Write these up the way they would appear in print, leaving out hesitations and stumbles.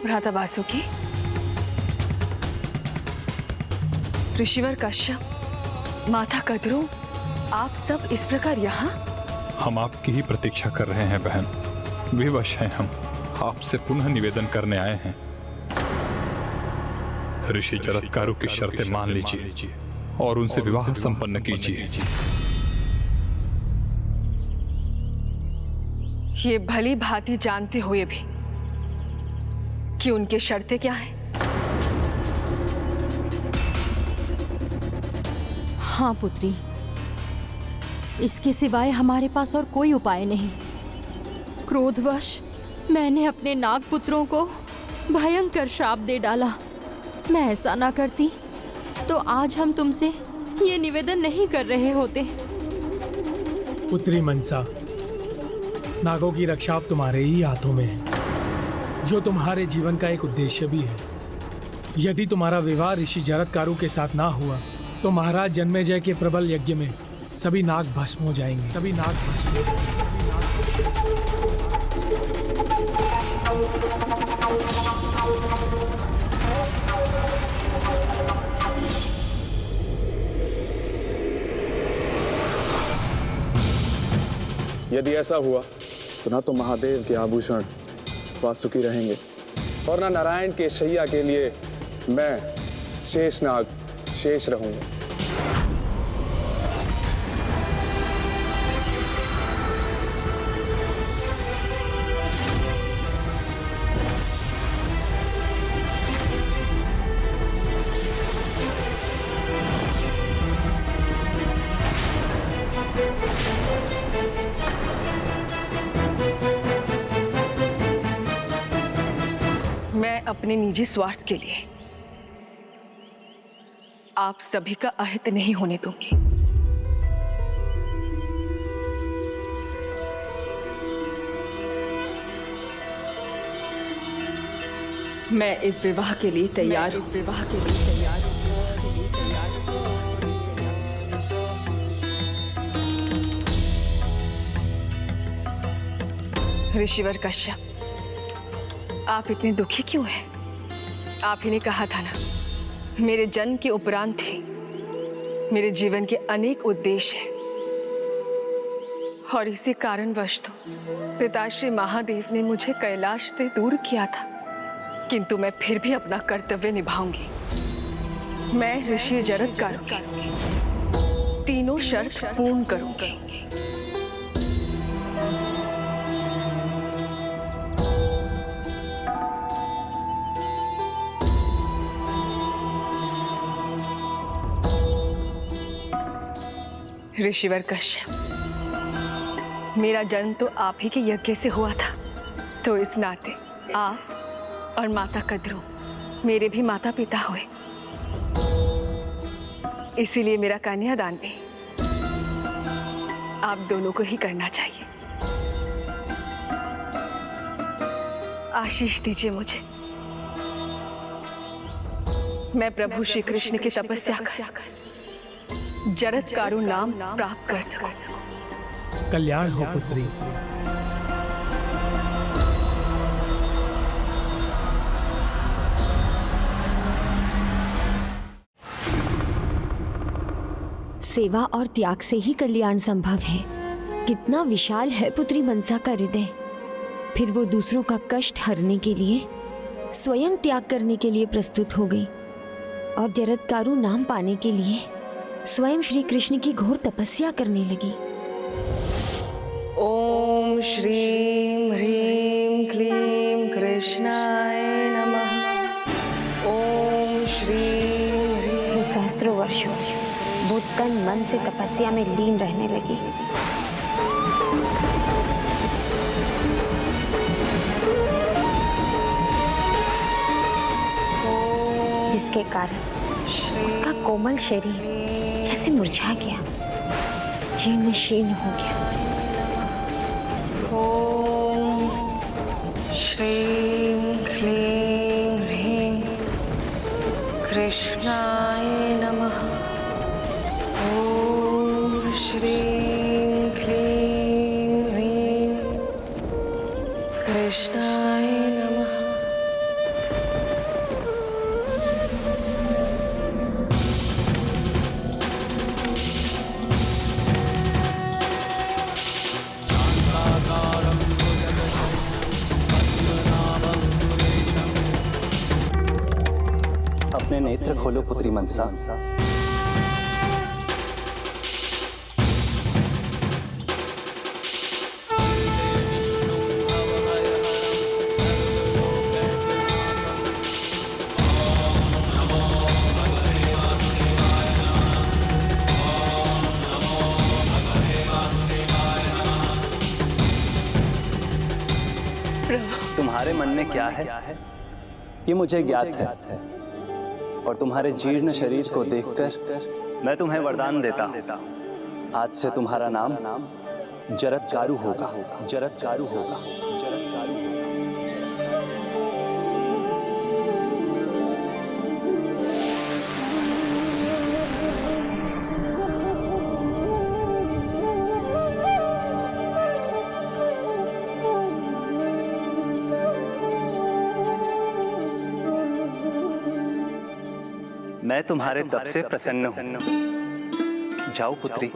भ्राता वासुकी, ऋषिवर कश्यप, माता कद्रू, आप सब इस प्रकार यहाँ? हम आपकी ही प्रतीक्षा कर रहे हैं बहन। विवश हैं हम, आपसे पुनः निवेदन करने आए हैं। ऋषि जरत्कारु की शर्तें मान लीजिए और उनसे विवाह संपन्न कीजिए। ये भली भांति जानते हुए भी कि उनकी शर्तें क्या हैं? हाँ पुत्री, इसके सिवाय हमारे पास और कोई उपाय नहीं। क्रोधवश मैंने अपने नाग पुत्रों को भयंकर श्राप दे डाला। मैं ऐसा ना करती तो आज हम तुमसे ये निवेदन नहीं कर रहे होते। पुत्री मनसा, नागों की रक्षा अब तुम्हारे ही हाथों में है, जो तुम्हारे जीवन का एक उद्देश्य भी है। यदि तुम्हारा विवाह ऋषि जरत्कारु के साथ ना हुआ तो महाराज जन्मेजय के प्रबल यज्ञ में सभी नाग भस्म हो जाएंगे। सभी नाग भस्म हो जाएंगे। यदि ऐसा हुआ तो ना तो महादेव के आभूषण वासुकी रहेंगे और ना नारायण के शैया के लिए मैं शेषनाग शेष रहूंगा। मैं अपने निजी स्वार्थ के लिए आप सभी का अहित नहीं होने दूंगी। मैं इस विवाह के लिए तैयार हूं। ऋषिवर कश्यप, आप इतने दुखी क्यों हैं? आप ही ने कहा था ना, मेरे जन्म के उपरांत ही मेरे जीवन के अनेक उद्देश्य हैं और इसी कारणवश तो पिताश्री महादेव ने मुझे कैलाश से दूर किया था, किंतु मैं फिर भी अपना कर्तव्य निभाऊंगी। मैं ऋषि जरत्कारु की तीनों शर्त पूर्ण करूंगी। ऋषिवर कश्यप, मेरा जन्म तो आप ही के यज्ञ से हुआ था, तो इस नाते आप और माता कद्रू मेरे भी माता पिता हुए। इसीलिए मेरा कन्यादान भी आप दोनों को ही करना चाहिए। आशीष दीजिए मुझे, मैं प्रभु श्री कृष्ण की तपस्या कर जरत्कारु नाम प्राप्त कर सकूं। कल्याण हो पुत्री। सेवा और त्याग से ही कल्याण संभव है। कितना विशाल है पुत्री मनसा का हृदय। फिर वो दूसरों का कष्ट हरने के लिए स्वयं त्याग करने के लिए प्रस्तुत हो गई और जरत्कारु नाम पाने के लिए स्वयं श्री कृष्ण की घोर तपस्या करने लगी। ओम श्रीं ह्रीं क्लीं कृष्णाय नमः। ओम श्रीं ह्रीं। सहस्त्रों वर्षों वो तन मन से तपस्या में लीन रहने लगी। जिसके कारण उसका कोमल शरीर जैसे मुरझा गया, जीर्ण शीर्ण हो गया। ओम श्रीं क्लीं ह्रीं कृष्णाय नमः। ओम श्रीं क्लीं ह्रीं कृष्णाय नमः। खोलो पुत्री मनसा। तुम्हारे मन में क्या है ये मुझे ज्ञात है, और तुम्हारे जीर्ण शरीर को देखकर मैं तुम्हें वरदान देता हूं। आज से तुम्हारा नाम जरत्कारु होगा, जरत्कारु होगा, जरत्कारु होगा। मैं तुम्हारे तप से प्रसन्न हूं। जाओ पुत्री,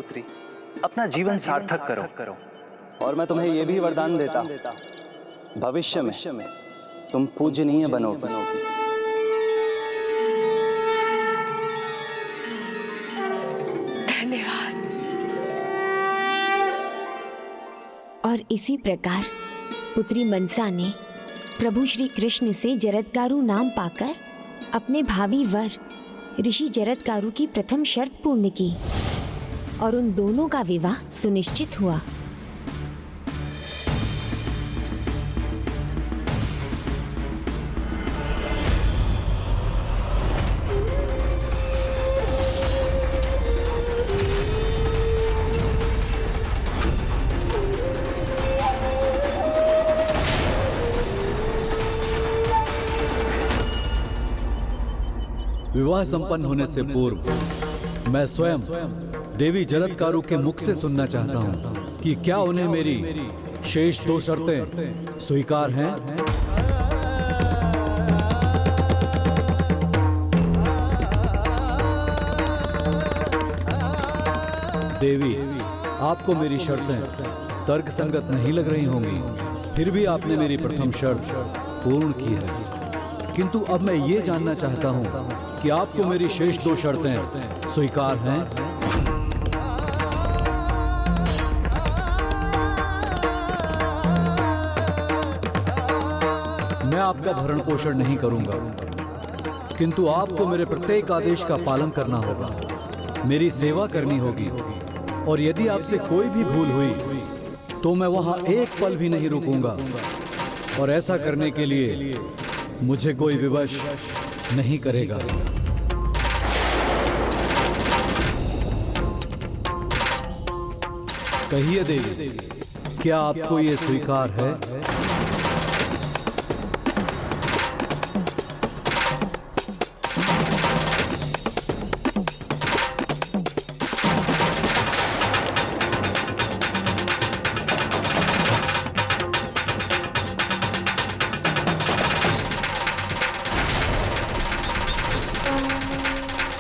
अपना जीवन सार्थक करो। और मैं तुम्हें यह भी वरदान देता हूं, भविष्य में तुम पूजनीय बनोगे। धन्यवाद। और इसी प्रकार पुत्री मनसा ने प्रभु श्री कृष्ण से जरत्कारु नाम पाकर अपने भावी वर ऋषि जरत्कारु की प्रथम शर्त पूर्ण की और उन दोनों का विवाह सुनिश्चित हुआ। विवाह संपन्न होने से पूर्व मैं स्वयं देवी जरत्कारु के मुख से सुनना चाहता हूं कि क्या उन्हें मेरी शेष 2 शर्तें स्वीकार हैं। देवी, आपको मेरी शर्तें तर्कसंगत नहीं लग रही होंगी, फिर भी आपने मेरी प्रथम शर्त पूर्ण की है। किंतु अब मैं ये जानना चाहता हूं कि आपको मेरी शेष 2 शर्तें स्वीकार हैं। मैं आपका भरण पोषण नहीं करूंगा, किंतु आपको मेरे प्रत्येक आदेश का पालन करना होगा, मेरी सेवा करनी होगी, और यदि आपसे कोई भी भूल हुई तो मैं वहां एक पल भी नहीं रुकूंगा, और ऐसा करने के लिए मुझे कोई विवश नहीं करेगा। कहिए देवी, क्या आपको ये स्वीकार है?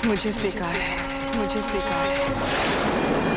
मुझे स्वीकार है, मुझे स्वीकार है।